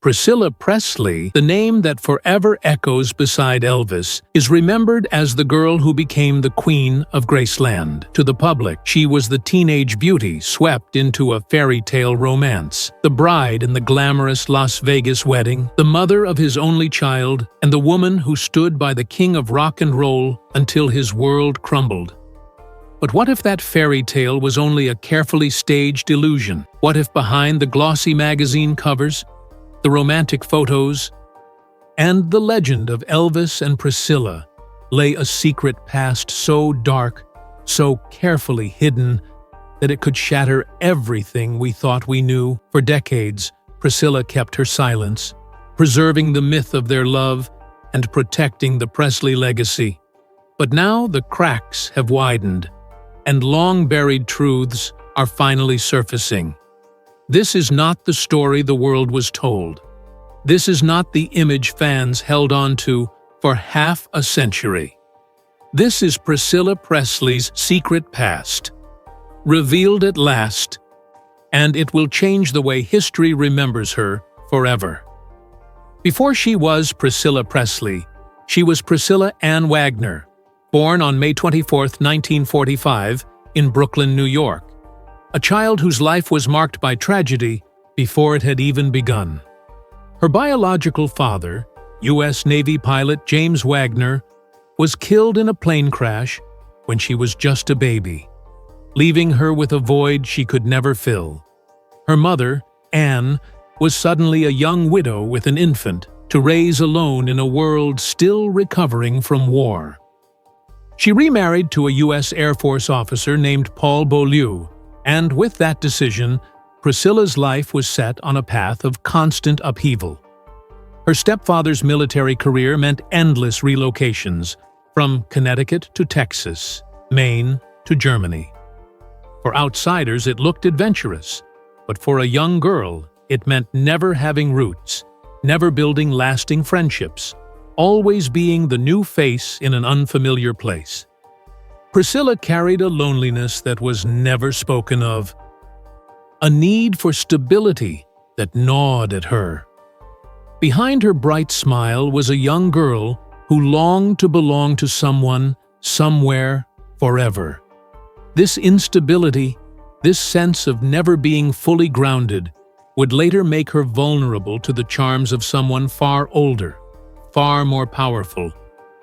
Priscilla Presley, the name that forever echoes beside Elvis, is remembered as the girl who became the queen of Graceland. To the public, she was the teenage beauty swept into a fairy tale romance, the bride in the glamorous Las Vegas wedding, the mother of his only child, and the woman who stood by the king of rock and roll until his world crumbled. But what if that fairy tale was only a carefully staged illusion? What if behind the glossy magazine covers, the romantic photos, and the legend of Elvis and Priscilla lay a secret past so dark, so carefully hidden, that it could shatter everything we thought we knew? For decades, Priscilla kept her silence, preserving the myth of their love and protecting the Presley legacy. But now the cracks have widened, and long-buried truths are finally surfacing. This is not the story the world was told. This is not the image fans held on to for half a century. This is Priscilla Presley's secret past, revealed at last, and it will change the way history remembers her forever. Before she was Priscilla Presley, she was Priscilla Ann Wagner, born on May 24, 1945, in Brooklyn, New York. A child whose life was marked by tragedy before it had even begun. Her biological father, U.S. Navy pilot James Wagner, was killed in a plane crash when she was just a baby, leaving her with a void she could never fill. Her mother, Anne, was suddenly a young widow with an infant to raise alone in a world still recovering from war. She remarried to a U.S. Air Force officer named Paul Beaulieu, and with that decision, Priscilla's life was set on a path of constant upheaval. Her stepfather's military career meant endless relocations, from Connecticut to Texas, Maine to Germany. For outsiders, it looked adventurous, but for a young girl, it meant never having roots, never building lasting friendships, always being the new face in an unfamiliar place. Priscilla carried a loneliness that was never spoken of, a need for stability that gnawed at her. Behind her bright smile was a young girl who longed to belong to someone, somewhere, forever. This instability, this sense of never being fully grounded, would later make her vulnerable to the charms of someone far older, far more powerful,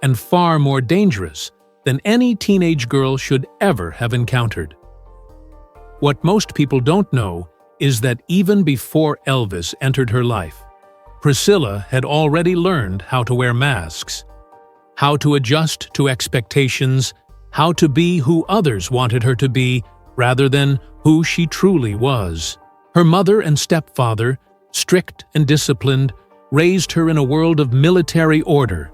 and far more dangerous than any teenage girl should ever have encountered. What most people don't know is that even before Elvis entered her life, Priscilla had already learned how to wear masks, how to adjust to expectations, how to be who others wanted her to be rather than who she truly was. Her mother and stepfather, strict and disciplined, raised her in a world of military order,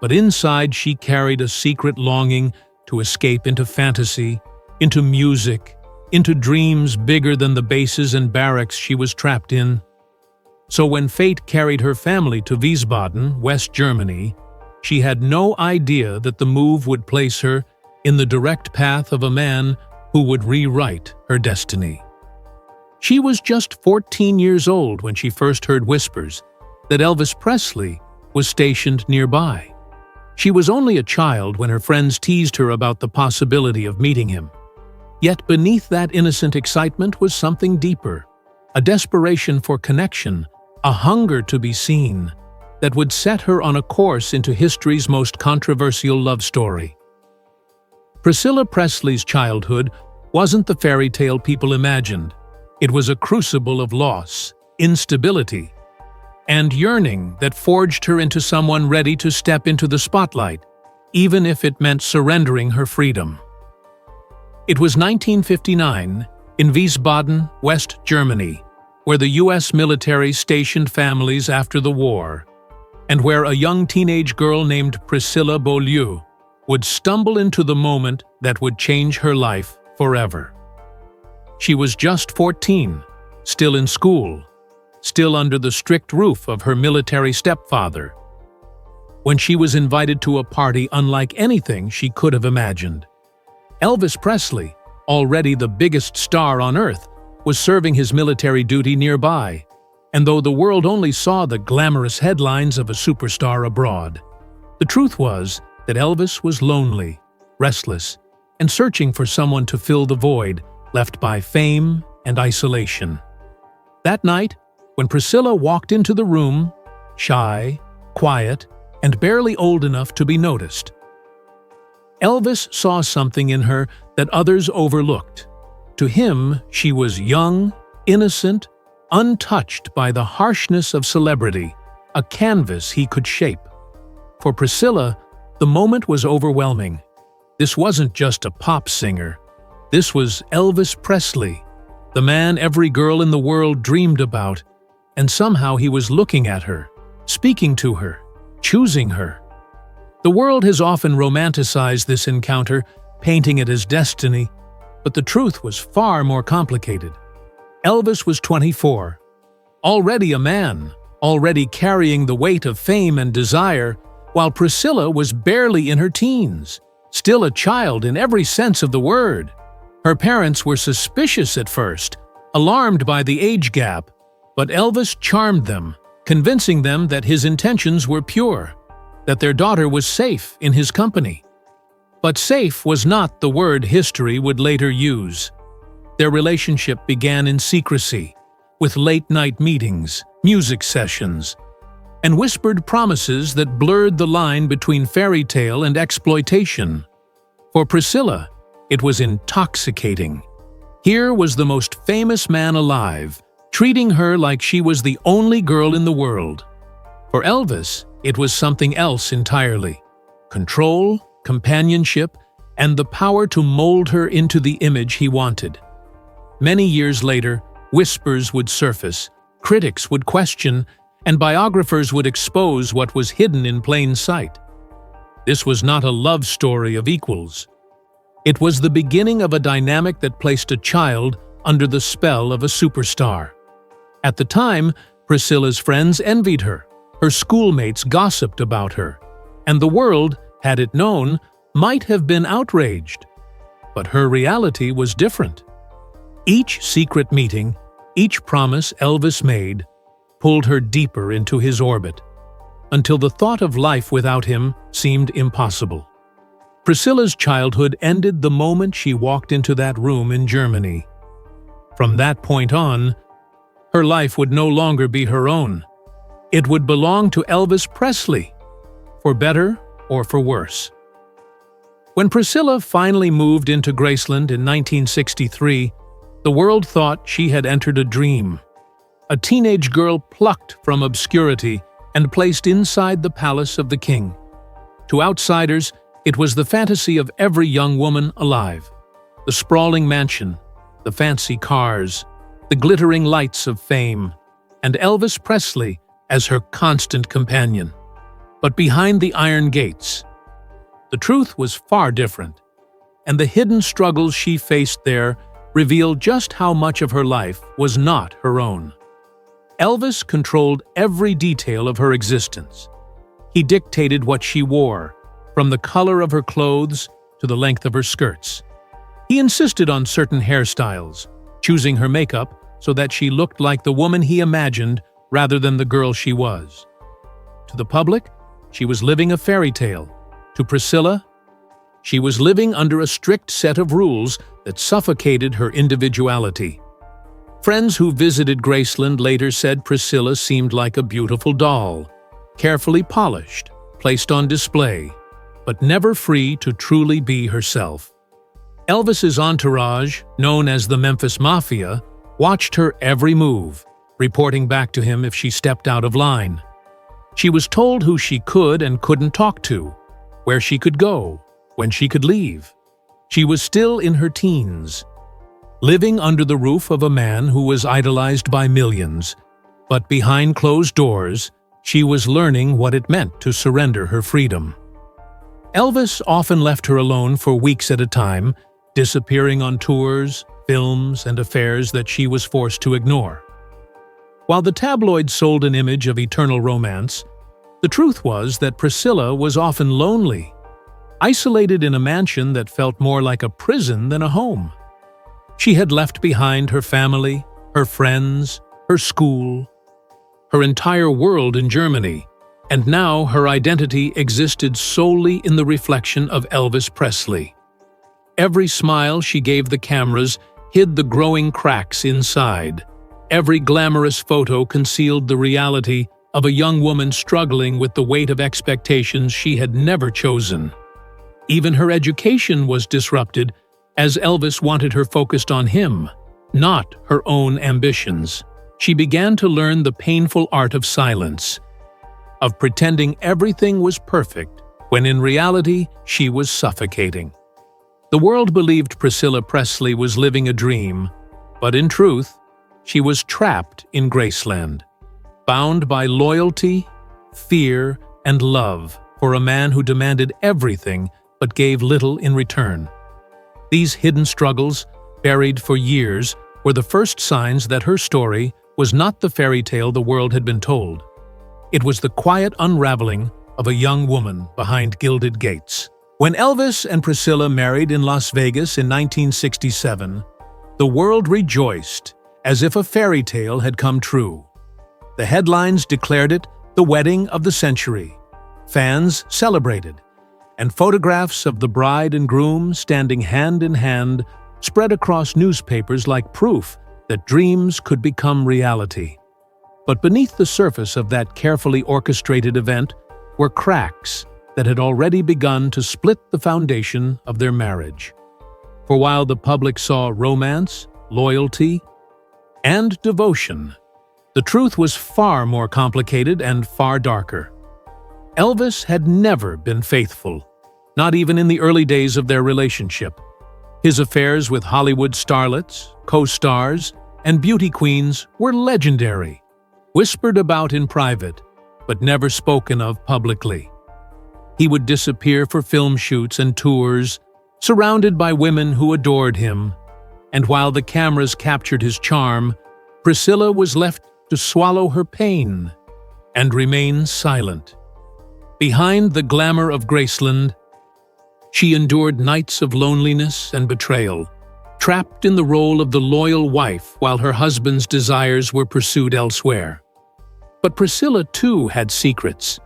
but inside she carried a secret longing to escape into fantasy, into music, into dreams bigger than the bases and barracks she was trapped in. So when fate carried her family to Wiesbaden, West Germany, she had no idea that the move would place her in the direct path of a man who would rewrite her destiny. She was just 14 years old when she first heard whispers that Elvis Presley was stationed nearby. She was only a child when her friends teased her about the possibility of meeting him. Yet beneath that innocent excitement was something deeper, a desperation for connection, a hunger to be seen, that would set her on a course into history's most controversial love story. Priscilla Presley's childhood wasn't the fairy tale people imagined. It was a crucible of loss, instability, and yearning that forged her into someone ready to step into the spotlight, even if it meant surrendering her freedom. It was 1959, in Wiesbaden, West Germany, where the U.S. military stationed families after the war, and where a young teenage girl named Priscilla Beaulieu would stumble into the moment that would change her life forever. She was just 14, still in school, still under the strict roof of her military stepfather, when she was invited to a party unlike anything she could have imagined. Elvis Presley, already the biggest star on earth, was serving his military duty nearby, and though the world only saw the glamorous headlines of a superstar abroad, the truth was that Elvis was lonely, restless, and searching for someone to fill the void left by fame and isolation. That night, when Priscilla walked into the room, shy, quiet, and barely old enough to be noticed, Elvis saw something in her that others overlooked. To him, she was young, innocent, untouched by the harshness of celebrity, a canvas he could shape. For Priscilla, the moment was overwhelming. This wasn't just a pop singer. This was Elvis Presley, the man every girl in the world dreamed about, and somehow he was looking at her, speaking to her, choosing her. The world has often romanticized this encounter, painting it as destiny, but the truth was far more complicated. Elvis was 24, already a man, already carrying the weight of fame and desire, while Priscilla was barely in her teens, still a child in every sense of the word. Her parents were suspicious at first, alarmed by the age gap, but Elvis charmed them, convincing them that his intentions were pure, that their daughter was safe in his company. But safe was not the word history would later use. Their relationship began in secrecy, with late-night meetings, music sessions, and whispered promises that blurred the line between fairy tale and exploitation. For Priscilla, it was intoxicating. Here was the most famous man alive, treating her like she was the only girl in the world. For Elvis, it was something else entirely: control, companionship, and the power to mold her into the image he wanted. Many years later, whispers would surface, critics would question, and biographers would expose what was hidden in plain sight. This was not a love story of equals. It was the beginning of a dynamic that placed a child under the spell of a superstar. At the time, Priscilla's friends envied her, her schoolmates gossiped about her, and the world, had it known, might have been outraged. But her reality was different. Each secret meeting, each promise Elvis made, pulled her deeper into his orbit, until the thought of life without him seemed impossible. Priscilla's childhood ended the moment she walked into that room in Germany. From that point on, her life would no longer be her own. It would belong to Elvis Presley, for better or for worse. When Priscilla finally moved into Graceland in 1963, the world thought she had entered a dream. A teenage girl plucked from obscurity and placed inside the palace of the king. To outsiders, it was the fantasy of every young woman alive. The sprawling mansion, the fancy cars, the glittering lights of fame, and Elvis Presley as her constant companion. But behind the iron gates, the truth was far different, and the hidden struggles she faced there revealed just how much of her life was not her own. Elvis controlled every detail of her existence. He dictated what she wore, from the color of her clothes to the length of her skirts. He insisted on certain hairstyles, choosing her makeup so that she looked like the woman he imagined rather than the girl she was. To the public, she was living a fairy tale. To Priscilla, she was living under a strict set of rules that suffocated her individuality. Friends who visited Graceland later said Priscilla seemed like a beautiful doll, carefully polished, placed on display, but never free to truly be herself. Elvis's entourage, known as the Memphis Mafia, watched her every move, reporting back to him if she stepped out of line. She was told who she could and couldn't talk to, where she could go, when she could leave. She was still in her teens, living under the roof of a man who was idolized by millions, but behind closed doors, she was learning what it meant to surrender her freedom. Elvis often left her alone for weeks at a time, disappearing on tours, films, and affairs that she was forced to ignore. While the tabloids sold an image of eternal romance, the truth was that Priscilla was often lonely, isolated in a mansion that felt more like a prison than a home. She had left behind her family, her friends, her school, her entire world in Germany, and now her identity existed solely in the reflection of Elvis Presley. Every smile she gave the cameras hid the growing cracks inside. Every glamorous photo concealed the reality of a young woman struggling with the weight of expectations she had never chosen. Even her education was disrupted, as Elvis wanted her focused on him, not her own ambitions. She began to learn the painful art of silence, of pretending everything was perfect, when in reality she was suffocating. The world believed Priscilla Presley was living a dream, but in truth, she was trapped in Graceland, bound by loyalty, fear, and love for a man who demanded everything but gave little in return. These hidden struggles, buried for years, were the first signs that her story was not the fairy tale the world had been told. It was the quiet unraveling of a young woman behind gilded gates. When Elvis and Priscilla married in Las Vegas in 1967, the world rejoiced as if a fairy tale had come true. The headlines declared it the wedding of the century. Fans celebrated, and photographs of the bride and groom standing hand in hand spread across newspapers like proof that dreams could become reality. But beneath the surface of that carefully orchestrated event were cracks that had already begun to split the foundation of their marriage. For while the public saw romance, loyalty, and devotion, the truth was far more complicated and far darker. Elvis had never been faithful, not even in the early days of their relationship. His affairs with Hollywood starlets, co-stars, and beauty queens were legendary, whispered about in private, but never spoken of publicly. He would disappear for film shoots and tours, surrounded by women who adored him, and while the cameras captured his charm, Priscilla was left to swallow her pain and remain silent. Behind the glamour of Graceland, she endured nights of loneliness and betrayal, trapped in the role of the loyal wife while her husband's desires were pursued elsewhere. But Priscilla too had secrets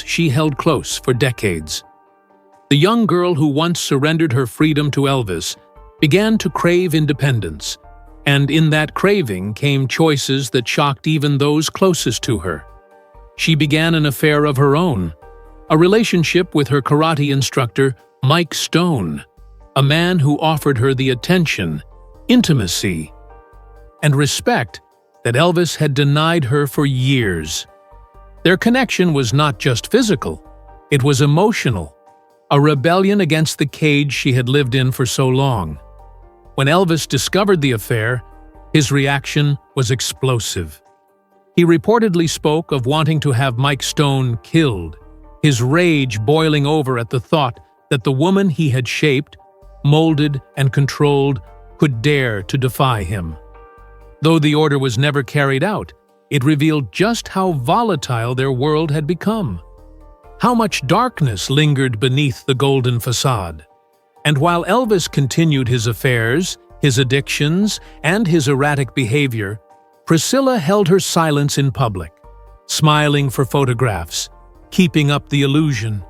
she held close for decades. The young girl who once surrendered her freedom to Elvis began to crave independence, and in that craving came choices that shocked even those closest to her. She began an affair of her own, a relationship with her karate instructor, Mike Stone, a man who offered her the attention, intimacy, and respect that Elvis had denied her for years. Their connection was not just physical, it was emotional, a rebellion against the cage she had lived in for so long. When Elvis discovered the affair, his reaction was explosive. He reportedly spoke of wanting to have Mike Stone killed, his rage boiling over at the thought that the woman he had shaped, molded, and controlled could dare to defy him. Though the order was never carried out, it revealed just how volatile their world had become, how much darkness lingered beneath the golden facade. And while Elvis continued his affairs, his addictions, and his erratic behavior, Priscilla held her silence in public, smiling for photographs, keeping up the illusion,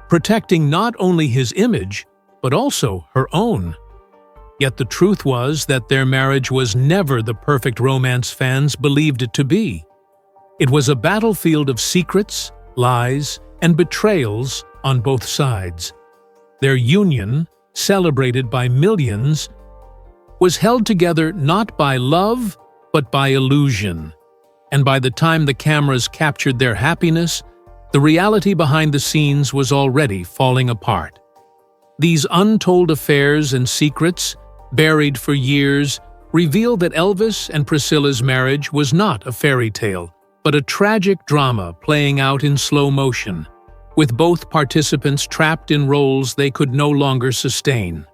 protecting not only his image, but also her own. Yet the truth was that their marriage was never the perfect romance fans believed it to be. It was a battlefield of secrets, lies, and betrayals on both sides. Their union, celebrated by millions, was held together not by love, but by illusion. And by the time the cameras captured their happiness, the reality behind the scenes was already falling apart. These untold affairs and secrets, buried for years, reveal that Elvis and Priscilla's marriage was not a fairy tale, but a tragic drama playing out in slow motion, with both participants trapped in roles they could no longer sustain.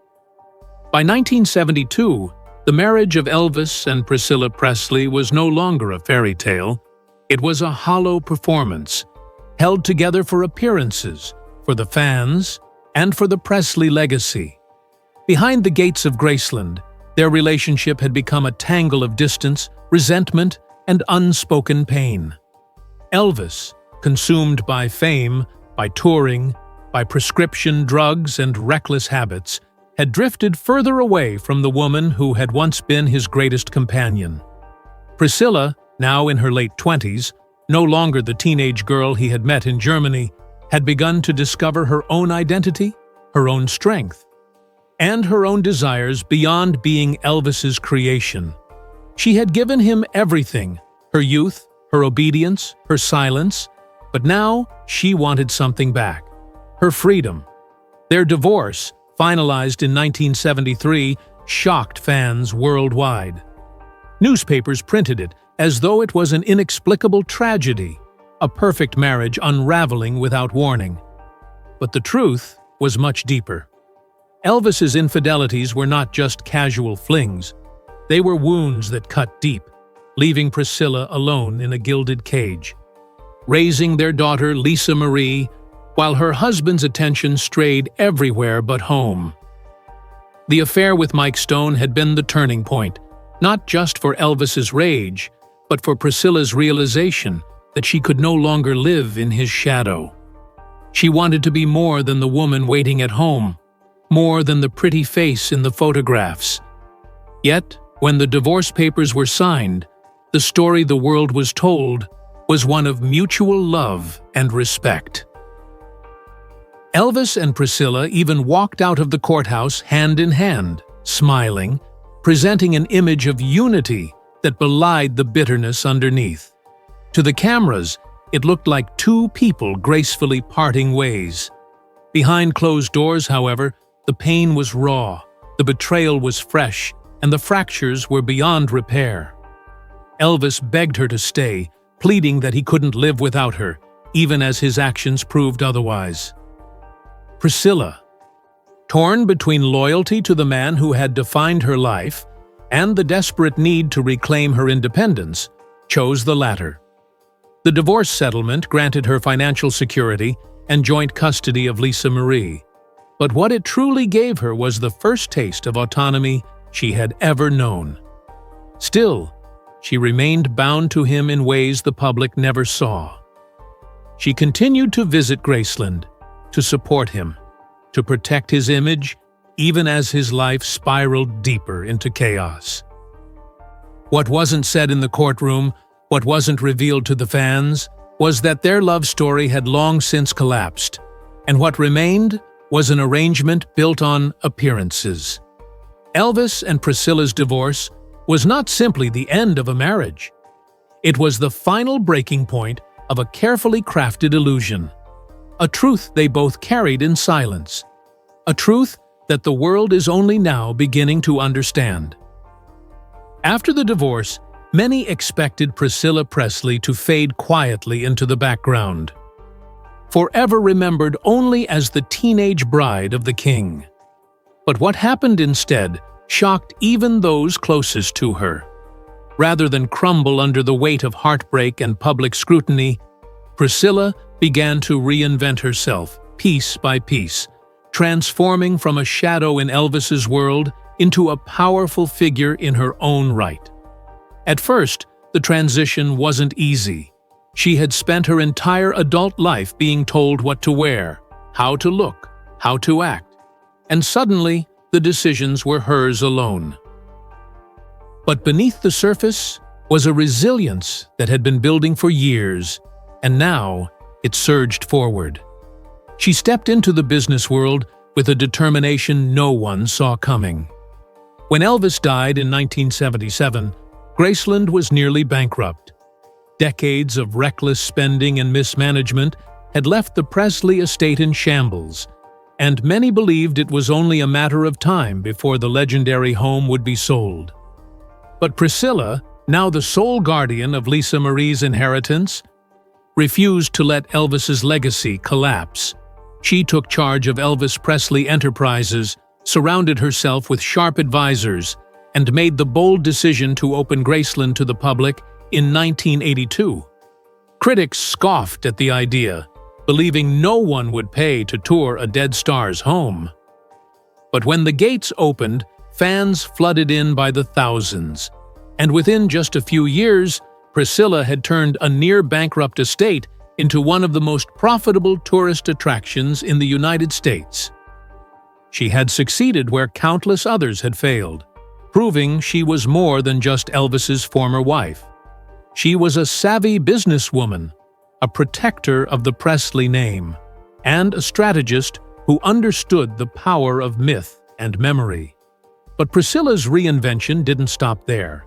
By 1972, the marriage of Elvis and Priscilla Presley was no longer a fairy tale. It was a hollow performance, held together for appearances, for the fans, and for the Presley legacy. Behind the gates of Graceland, their relationship had become a tangle of distance, resentment, and unspoken pain. Elvis, consumed by fame, by touring, by prescription drugs and reckless habits, had drifted further away from the woman who had once been his greatest companion. Priscilla, now in her late 20s, no longer the teenage girl he had met in Germany, had begun to discover her own identity, her own strength, and her own desires beyond being Elvis's creation. She had given him everything, her youth, her obedience, her silence, but now she wanted something back, her freedom. Their divorce, finalized in 1973, shocked fans worldwide. Newspapers printed it as though it was an inexplicable tragedy, a perfect marriage unraveling without warning. But the truth was much deeper. Elvis's infidelities were not just casual flings. They were wounds that cut deep, leaving Priscilla alone in a gilded cage, raising their daughter Lisa Marie, while her husband's attention strayed everywhere but home. The affair with Mike Stone had been the turning point, not just for Elvis's rage, but for Priscilla's realization that she could no longer live in his shadow. She wanted to be more than the woman waiting at home, more than the pretty face in the photographs. Yet, when the divorce papers were signed, the story the world was told was one of mutual love and respect. Elvis and Priscilla even walked out of the courthouse hand in hand, smiling, presenting an image of unity that belied the bitterness underneath. To the cameras, it looked like two people gracefully parting ways. Behind closed doors, however, the pain was raw, the betrayal was fresh, and the fractures were beyond repair. Elvis begged her to stay, pleading that he couldn't live without her, even as his actions proved otherwise. Priscilla, torn between loyalty to the man who had defined her life and the desperate need to reclaim her independence, chose the latter. The divorce settlement granted her financial security and joint custody of Lisa Marie, but what it truly gave her was the first taste of autonomy she had ever known. Still, she remained bound to him in ways the public never saw. She continued to visit Graceland, to support him, to protect his image, even as his life spiraled deeper into chaos. What wasn't said in the courtroom, what wasn't revealed to the fans, was that their love story had long since collapsed, and what remained was an arrangement built on appearances. Elvis and Priscilla's divorce was not simply the end of a marriage. It was the final breaking point of a carefully crafted illusion, a truth they both carried in silence, a truth that the world is only now beginning to understand. After the divorce, many expected Priscilla Presley to fade quietly into the background, forever remembered only as the teenage bride of the king. But what happened instead shocked even those closest to her. Rather than crumble under the weight of heartbreak and public scrutiny, Priscilla began to reinvent herself, piece by piece, transforming from a shadow in Elvis's world into a powerful figure in her own right. At first, the transition wasn't easy. She had spent her entire adult life being told what to wear, how to look, how to act, and suddenly the decisions were hers alone. But beneath the surface was a resilience that had been building for years, and now it surged forward. She stepped into the business world with a determination no one saw coming. When Elvis died in 1977, Graceland was nearly bankrupt. Decades of reckless spending and mismanagement had left the Presley estate in shambles, and many believed it was only a matter of time before the legendary home would be sold. But Priscilla, now the sole guardian of Lisa Marie's inheritance, refused to let Elvis's legacy collapse. She took charge of Elvis Presley Enterprises, surrounded herself with sharp advisors, and made the bold decision to open Graceland to the public in 1982. Critics scoffed at the idea, believing no one would pay to tour a dead star's home. But when the gates opened, fans flooded in by the thousands, and within just a few years, Priscilla had turned a near-bankrupt estate into one of the most profitable tourist attractions in the United States. She had succeeded where countless others had failed, proving she was more than just Elvis's former wife. She was a savvy businesswoman, a protector of the Presley name, and a strategist who understood the power of myth and memory. But Priscilla's reinvention didn't stop there.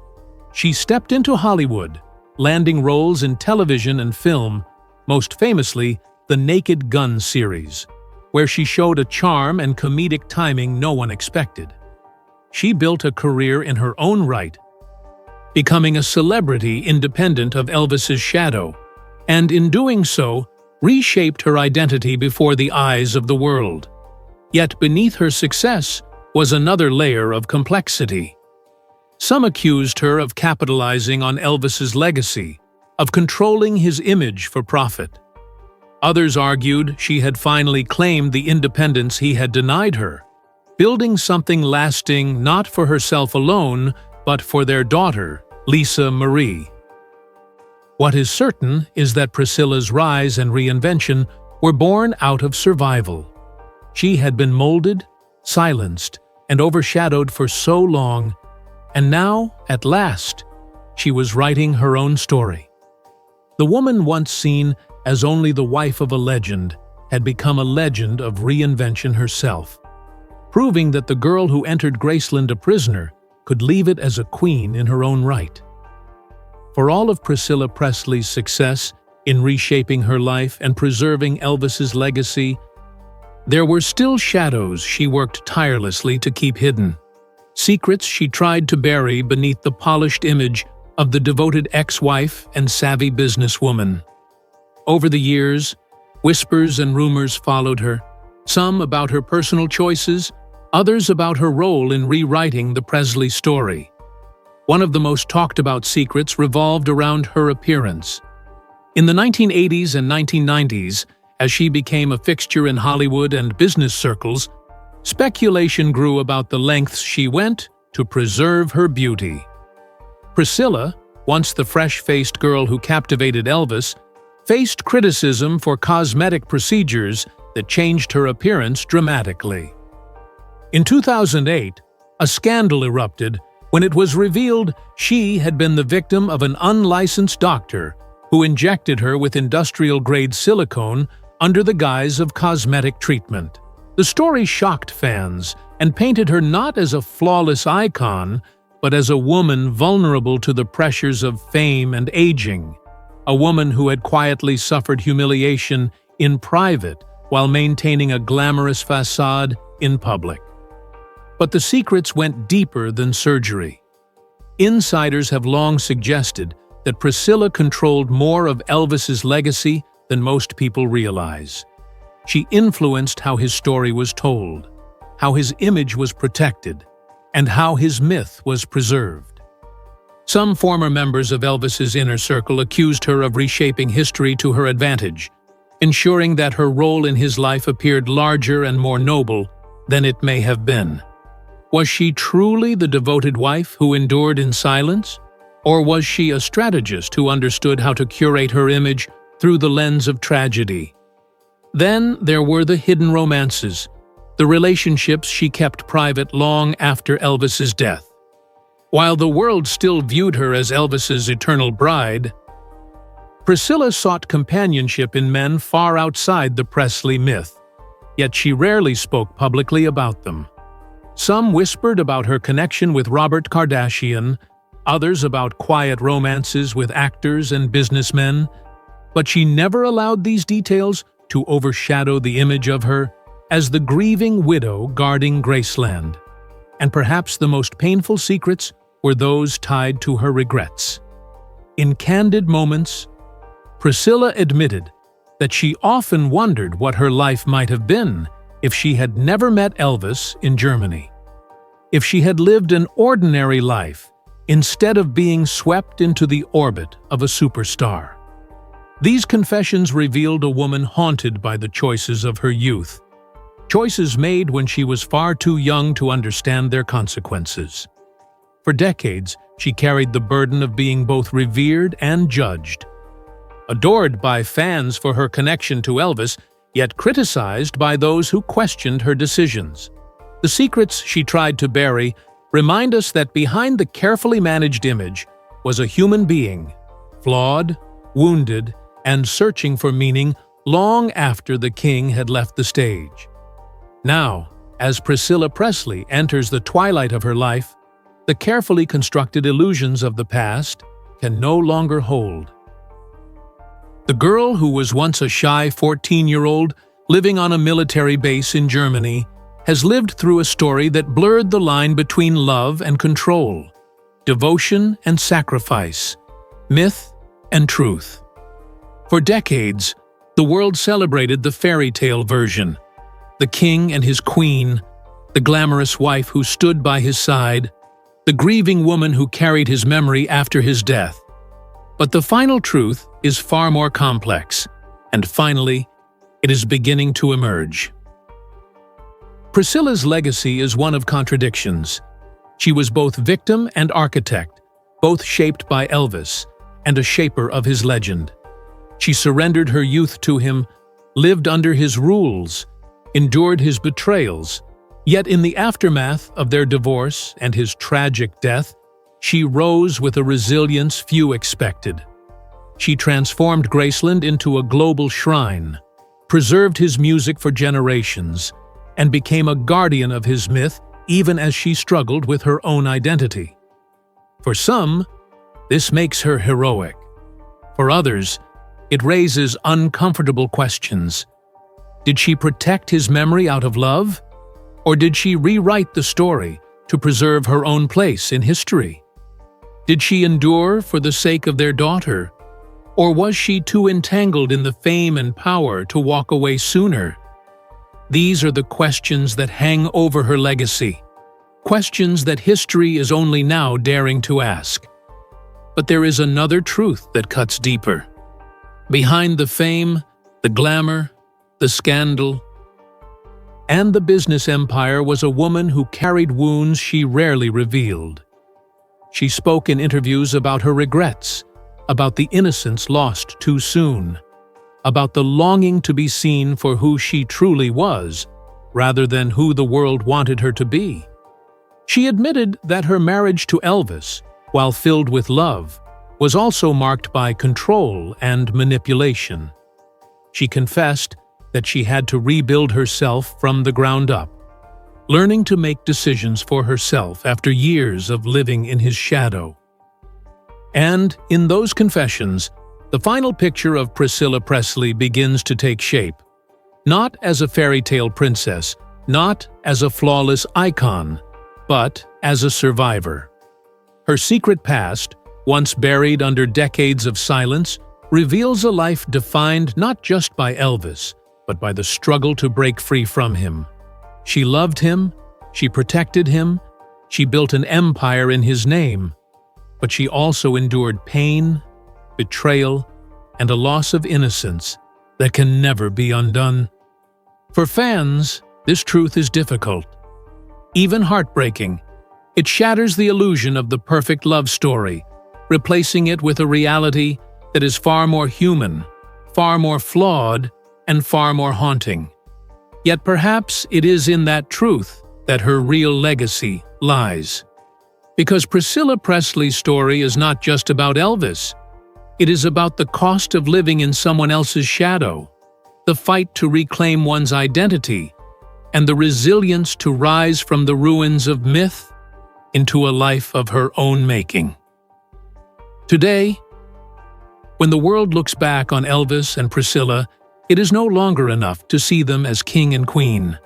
She stepped into Hollywood, landing roles in television and film, most famously the Naked Gun series, where she showed a charm and comedic timing no one expected. She built a career in her own right, becoming a celebrity independent of Elvis's shadow, and in doing so, reshaped her identity before the eyes of the world. Yet beneath her success was another layer of complexity. Some accused her of capitalizing on Elvis's legacy, of controlling his image for profit. Others argued she had finally claimed the independence he had denied her, building something lasting not for herself alone, but for their daughter, Lisa Marie. What is certain is that Priscilla's rise and reinvention were born out of survival. She had been molded, silenced, and overshadowed for so long, and now, at last, she was writing her own story. The woman once seen as only the wife of a legend had become a legend of reinvention herself, proving that the girl who entered Graceland a prisoner could leave it as a queen in her own right. For all of Priscilla Presley's success in reshaping her life and preserving Elvis's legacy, there were still shadows she worked tirelessly to keep hidden, secrets she tried to bury beneath the polished image of the devoted ex-wife and savvy businesswoman. Over the years, whispers and rumors followed her, some about her personal choices, others about her role in rewriting the Presley story. One of the most talked-about secrets revolved around her appearance. In the 1980s and 1990s, as she became a fixture in Hollywood and business circles, speculation grew about the lengths she went to preserve her beauty. Priscilla, once the fresh-faced girl who captivated Elvis, faced criticism for cosmetic procedures that changed her appearance dramatically. In 2008, a scandal erupted when it was revealed she had been the victim of an unlicensed doctor who injected her with industrial-grade silicone under the guise of cosmetic treatment. The story shocked fans and painted her not as a flawless icon, but as a woman vulnerable to the pressures of fame and aging, a woman who had quietly suffered humiliation in private while maintaining a glamorous facade in public. But the secrets went deeper than surgery. Insiders have long suggested that Priscilla controlled more of Elvis's legacy than most people realize. She influenced how his story was told, how his image was protected, and how his myth was preserved. Some former members of Elvis's inner circle accused her of reshaping history to her advantage, ensuring that her role in his life appeared larger and more noble than it may have been. Was she truly the devoted wife who endured in silence? Or was she a strategist who understood how to curate her image through the lens of tragedy? Then there were the hidden romances, the relationships she kept private long after Elvis's death. While the world still viewed her as Elvis's eternal bride, Priscilla sought companionship in men far outside the Presley myth, yet she rarely spoke publicly about them. Some whispered about her connection with Robert Kardashian, others about quiet romances with actors and businessmen, but she never allowed these details to overshadow the image of her as the grieving widow guarding Graceland. And perhaps the most painful secrets were those tied to her regrets. In candid moments, Priscilla admitted that she often wondered what her life might have been if she had never met Elvis in Germany. If she had lived an ordinary life instead of being swept into the orbit of a superstar. These confessions revealed a woman haunted by the choices of her youth, choices made when she was far too young to understand their consequences. For decades, she carried the burden of being both revered and judged. Adored by fans for her connection to Elvis, yet criticized by those who questioned her decisions. The secrets she tried to bury remind us that behind the carefully managed image was a human being, flawed, wounded, and searching for meaning long after the king had left the stage. Now, as Priscilla Presley enters the twilight of her life, the carefully constructed illusions of the past can no longer hold. The girl who was once a shy 14-year-old living on a military base in Germany has lived through a story that blurred the line between love and control, devotion and sacrifice, myth and truth. For decades, the world celebrated the fairy tale version, the king and his queen, the glamorous wife who stood by his side, the grieving woman who carried his memory after his death. But the final truth is far more complex, and finally, it is beginning to emerge. Priscilla's legacy is one of contradictions. She was both victim and architect, both shaped by Elvis, and a shaper of his legend. She surrendered her youth to him, lived under his rules, endured his betrayals, yet in the aftermath of their divorce and his tragic death, she rose with a resilience few expected. She transformed Graceland into a global shrine, preserved his music for generations, and became a guardian of his myth even as she struggled with her own identity. For some, this makes her heroic. For others, it raises uncomfortable questions. Did she protect his memory out of love? Or did she rewrite the story to preserve her own place in history? Did she endure for the sake of their daughter? Or was she too entangled in the fame and power to walk away sooner? These are the questions that hang over her legacy, questions that history is only now daring to ask. But there is another truth that cuts deeper. Behind the fame, the glamour, the scandal, and the business empire was a woman who carried wounds she rarely revealed. She spoke in interviews about her regrets, about the innocence lost too soon, about the longing to be seen for who she truly was, rather than who the world wanted her to be. She admitted that her marriage to Elvis, while filled with love, was also marked by control and manipulation. She confessed that she had to rebuild herself from the ground up, learning to make decisions for herself after years of living in his shadow. And in those confessions, the final picture of Priscilla Presley begins to take shape. Not as a fairy tale princess, not as a flawless icon, but as a survivor. Her secret past, once buried under decades of silence, reveals a life defined not just by Elvis, but by the struggle to break free from him. She loved him, she protected him, she built an empire in his name, but she also endured pain, betrayal, and a loss of innocence that can never be undone. For fans, this truth is difficult, even heartbreaking. It shatters the illusion of the perfect love story, replacing it with a reality that is far more human, far more flawed, and far more haunting. Yet perhaps it is in that truth that her real legacy lies. Because Priscilla Presley's story is not just about Elvis. It is about the cost of living in someone else's shadow, the fight to reclaim one's identity, and the resilience to rise from the ruins of myth into a life of her own making. Today, when the world looks back on Elvis and Priscilla, it is no longer enough to see them as king and queen.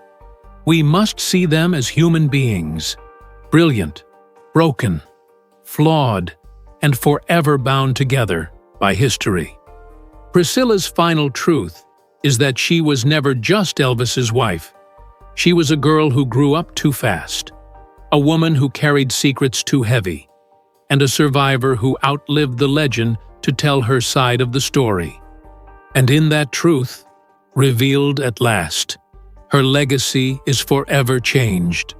We must see them as human beings, brilliant, broken, flawed, and forever bound together by history. Priscilla's final truth is that she was never just Elvis's wife. She was a girl who grew up too fast, a woman who carried secrets too heavy, and a survivor who outlived the legend to tell her side of the story. And in that truth, revealed at last, her legacy is forever changed.